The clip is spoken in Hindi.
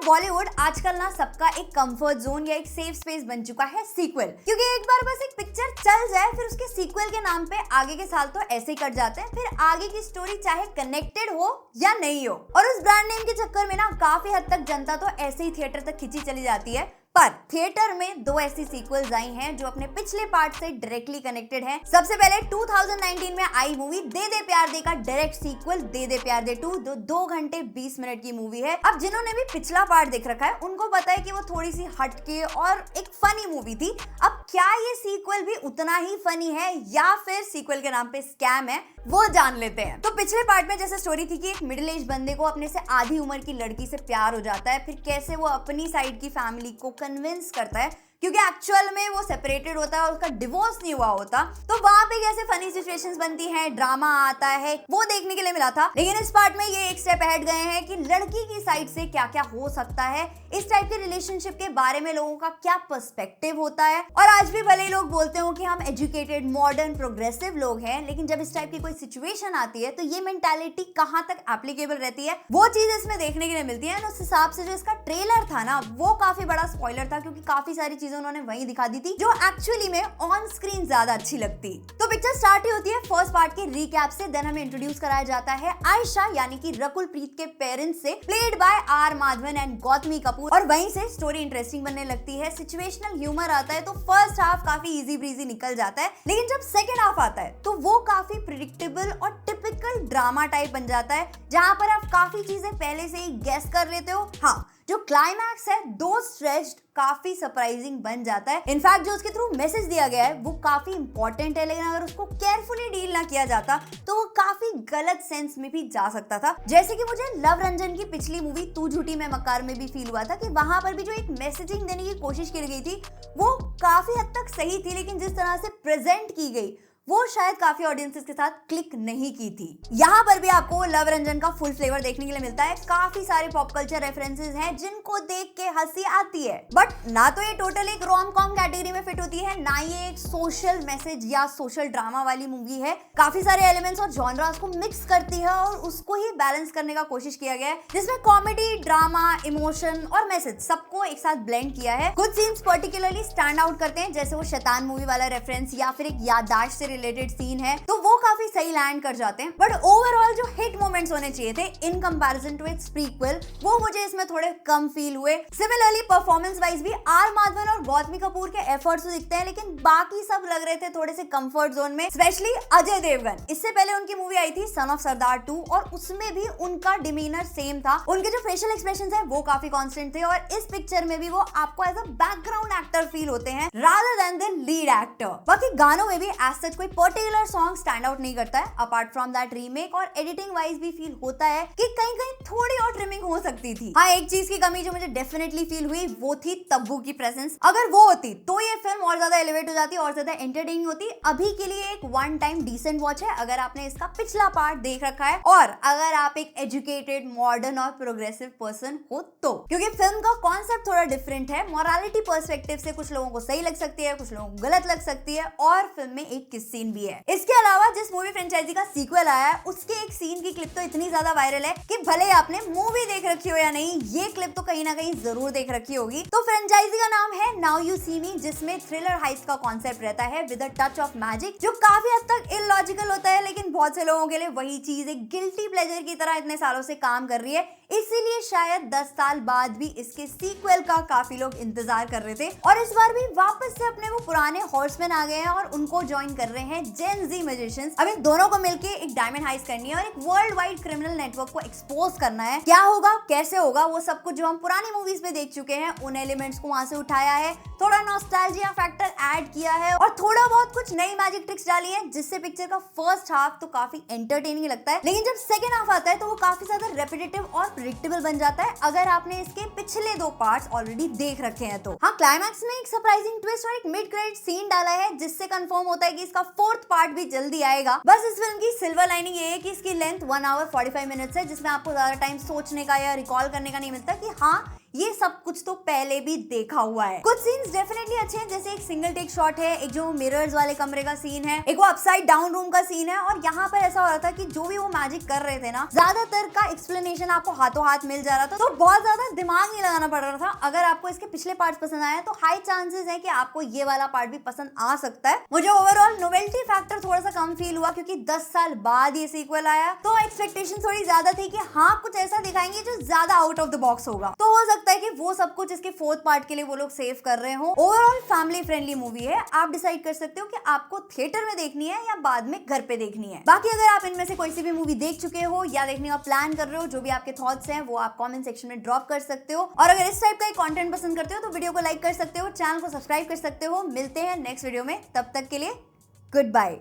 बॉलीवुड आजकल ना सबका एक कंफर्ट जोन या एक सेफ स्पेस बन चुका है सीक्वल, क्योंकि एक बार बस एक पिक्चर चल जाए फिर उसके सीक्वल के नाम पे आगे के साल तो ऐसे ही कट जाते हैं, फिर आगे की स्टोरी चाहे कनेक्टेड हो या नहीं हो। और उस ब्रांड नेम के चक्कर में ना काफी हद तक जनता तो ऐसे ही थिएटर तक खींची चली जाती है। पर थिएटर में दो ऐसी सीक्वल्स आई हैं जो अपने पिछले पार्ट से डायरेक्टली कनेक्टेड हैं। सबसे पहले 2019 में आई मूवी दे दे प्यार दे का डायरेक्ट सीक्वल दे दे प्यार दे 2 2 घंटे 20 मिनट की मूवी है। अब जिन्होंने भी पिछला पार्ट देख रखा है उनको पता है कि वो थोड़ी सी हटके और एक फनी मूवी थी। अब क्या ये सीक्वल भी उतना ही फनी है या फिर सीक्वल के नाम पे स्कैम है, वो जान लेते हैं। तो पिछले पार्ट में जैसे स्टोरी थी कि एक मिडिल एज बंदे को अपने से आधी उम्र की लड़की से प्यार हो जाता है, फिर कैसे वो अपनी साइड की फैमिली को कन्विंस करता है, क्योंकि एक्चुअल में वो सेपरेटेड होता है और उसका डिवोर्स नहीं हुआ होता। तो वहां पे कैसे फनी सिचुएशंस बनती हैं, ड्रामा आता है, वो देखने के लिए मिला था। लेकिन इस पार्ट में ये एक स्टेप अहेड गए हैं कि लड़की की साइड से क्या क्या हो सकता है, इस टाइप के रिलेशनशिप के बारे में लोगों का क्या पर्सपेक्टिव होता है। और आज भी भले ही लोग बोलते हो कि हम एजुकेटेड, मॉडर्न, प्रोग्रेसिव लोग हैं, लेकिन जब इस टाइप की कोई सिचुएशन आती है तो ये मेंटालिटी कहाँ तक एप्लीकेबल रहती है, वो चीज इसमें देखने के लिए मिलती है। उस हिसाब से जो इसका ट्रेलर था ना, वो काफी बड़ा स्पॉइलर था, क्योंकि काफी सारी चीजें उन्होंने वहीं दिखा दी थी जो एक्चुअली में ऑन स्क्रीन ज्यादा अच्छी लगती। तो पिक्चर स्टार्ट ही होती है फर्स्ट पार्ट के रिकैप से। देन हमें इंट्रोड्यूस कराया जाता है आयशा यानी कि रकुल प्रीत के पेरेंट्स से, played by R Madhavan and Gautami Kapoor. और वहीं से स्टोरी इंटरेस्टिंग बनने लगती है, सिचुएशनल ह्यूमर आता है। तो फर्स्ट हाफ काफी इजी ब्रीजी निकल जाता है, लेकिन जब सेकेंड हाफ आता है तो वो काफी प्रिडिक्टेबल और टिपिकल ड्रामा टाइप बन जाता है, जहां पर आप काफी चीजें पहले से ही गेस कर लेते हो। हाँ, जो क्लाइमैक्स है दो स्ट्रेच्ड काफी सरप्राइजिंग बन जाता है। इनफैक्ट जो उसके थ्रू मैसेज दिया गया है वो काफी इंपॉर्टेंट है, लेकिन अगर उसको केयरफुली डील ना किया जाता तो वो काफी गलत सेंस में भी जा सकता था। जैसे कि मुझे लव रंजन की पिछली मूवी तू झूठी मैं मक्कार में भी फील हुआ था कि वहां पर भी जो एक मैसेजिंग देने की कोशिश की गई थी वो काफी हद तक सही थी, लेकिन जिस तरह से प्रेजेंट की गई वो शायद काफी ऑडियंसेस के साथ क्लिक नहीं की थी। यहाँ पर भी आपको लव रंजन का फुल फ्लेवर देखने के लिए मिलता है। काफी सारे पॉप कल्चर रेफरेंसेस हैं जिनको देख के हंसी आती है, बट ना तो ये टोटल एक रोम कॉम कैटेगरी में फिट होती है, ना ये एक सोशल मैसेज या सोशल ड्रामा वाली मूवी है। काफी सारे एलिमेंट्स और जॉनरास को मिक्स करती है और उसको ही बैलेंस करने का कोशिश किया गया है, जिसमें कॉमेडी, ड्रामा, इमोशन और मैसेज सबको एक साथ ब्लेंड किया है। कुछ सीन्स पर्टिकुलरली स्टैंड आउट करते हैं, जैसे वो शैतान मूवी वाला रेफरेंस या फिर एक याददाश्त से रिलेटेड सीन है, तो वो काफी सही लैंड कर जाते हैं। बट ओवरऑल जो हिट मोमेंट्स होने चाहिए थे in comparison to its prequel, वो मुझे इसमें थोड़े कम फील हुए। सिमिलरली परफॉर्मेंस वाइज भी आर माधवन और गौतमी कपूर के एफर्ट्स तो दिखते हैं, लेकिन बाकी सब लग रहे थे थोड़े से कंफर्ट जोन में, स्पेशली अजय देवगन। इससे पहले उनकी मूवी आई थी सन ऑफ सरदार 2 और उसमें भी उनका डिमीनर सेम था, उनके जो फेशियल एक्सप्रेशंस है वो काफी कांस्टेंट थे, और इस पिक्चर में भी वो आपको as a background actor feel होते हैं rather than the lead actor. बाकी गानों में भी एज सच कोई पर्टिकुलर सॉन्ग स्टैंड आउट नहीं करता है अपार्ट फ्रॉम दैट रीमेक, और एडिटिंग वाइज भी फील होता है कि कहीं कहीं थोड़ी और ट्रिमिंग हो सकती थी। हाँ, एक चीज की कमी जो मुझे डेफिनेटली फील हुई वो थी तब्बू की प्रेजेंस। अगर वो होती तो ये फिल्म और ज्यादा एलिवेट हो जाती और ज्यादा एंटरटेनिंग होती। अभी के लिए एक वन टाइम डिसेंट वॉच है अगर आपने इसका पिछला पार्ट देख रखा है, और अगर आप एक एजुकेटेड, मॉडर्न और प्रोग्रेसिव पर्सन हो तो, क्योंकि फिल्म का कॉन्सेप्ट थोड़ा डिफरेंट है। मोरालिटी पर्सपेक्टिव से कुछ लोगों को सही लग सकती है, कुछ लोगों को गलत लग सकती है, और फिल्म में एक किस सीन भी है। इसके अलावा जिस मूवी फ्रेंचाइजी का सीक्वल आया है उसके एक सीन की क्लिप तो इतनी ज्यादा वायरल है कि भले ही आपने मूवी देख रखी हो या नहीं, ये क्लिप तो कहीं ना कहीं जरूर देख रखी होगी। तो फ्रेंचाइजी का नाम है नाउ यू सी मी, जिसमें थ्रिलर हाइस्ट का कॉन्सेप्ट रहता है with a touch of magic, जो काफी हद तक इलॉजिकल होता है, लेकिन बहुत से लोगों के लिए वही चीज एक गिल्टी प्लेजर की तरह इतने सालों से काम कर रही है। इसीलिए शायद 10 साल बाद भी इसके सीक्वल का काफी लोग इंतजार कर रहे थे, और इस बार भी वापस से अपने वो पुराने हॉर्समैन आ गए हैं और उनको ज्वाइन कर रहे हैं जेन जी मैजिशियंस। अब इन दोनों को मिलके एक डायमंड हाइस्ट करनी है और एक वर्ल्ड वाइड क्रिमिनल नेटवर्क को एक्सपोज करना है। क्या होगा, कैसे होगा, वो सब कुछ जो हम पुरानी मूवीज में देख चुके हैं उन एलिमेंट्स को वहां से उठाया है, थोड़ा नॉस्टैल्जिया फैक्टर ऐड किया है और थोड़ा बहुत कुछ नई मैजिक ट्रिक्स डाली है, जिससे पिक्चर का फर्स्ट हाफ तो काफी एंटरटेनिंग लगता है, लेकिन जब सेकेंड हाफ आता है तो वो काफी ज्यादा रेपिटेटिव और प्रेडिक्टेबल बन जाता है अगर आपने इसके पिछले 2 पार्ट्स ऑलरेडी देख रखे हैं तो। हाँ, क्लाइमैक्स में एक सरप्राइजिंग ट्विस्ट और एक मिड क्रेडिट सीन डाला है, जिससे कंफर्म होता है कि इसका 4th पार्ट भी जल्दी आएगा। बस इस फिल्म की सिल्वर लाइनिंग ये है कि इसकी लेंथ 1 आवर 45 मिनट्स है, जिसमें आपको ज्यादा टाइम सोचने का या रिकॉल करने का नहीं मिलता कि हाँ ये सब कुछ तो पहले भी देखा हुआ है। कुछ सीन्स डेफिनेटली अच्छे हैं, जैसे एक सिंगल टेक शॉट है, एक जो मिरर्स वाले कमरे का सीन है, एक वो अपसाइड डाउन रूम का सीन है। और यहाँ पर ऐसा हो रहा था कि जो भी वो मैजिक कर रहे थे ना, ज्यादातर का एक्सप्लेनेशन आपको हाथों हाथ मिल जा रहा था, तो बहुत ज्यादा दिमाग नहीं लगाना पड़ रहा था। अगर आपको इसके पिछले पार्ट पसंद आया तो हाई चांसेस है कि आपको ये वाला पार्ट भी पसंद आ सकता है। मुझे ओवरऑल नोवेल्टी फैक्टर थोड़ा सा कम फील हुआ, क्योंकि 10 साल बाद ये सीक्वल आया, तो एक्सपेक्टेशन थोड़ी ज्यादा थी कि हाँ कुछ ऐसा दिखाएंगे जो ज्यादा आउट ऑफ द बॉक्स होगा। तो हो सकता है कि वो सब कुछ इसके फोर्थ पार्ट के लिए वो लोग सेव कर रहे हो। ओवरऑल फैमिली फ्रेंडली मूवी है, आप डिसाइड कर सकते हो कि आपको थिएटर में देखनी है या बाद में घर पे देखनी है। बाकी अगर आप इनमें से कोई सी भी मूवी देख चुके हो या देखने का प्लान कर रहे हो, जो भी आपके थॉट्स हैं वो आप कमेंट सेक्शन में ड्रॉप कर सकते हो। और अगर इस टाइप का कंटेंट पसंद करते हो तो वीडियो को लाइक कर सकते हो, चैनल को सब्सक्राइब कर सकते हो। मिलते हैं नेक्स्ट वीडियो में, तब तक के लिए गुड बाय।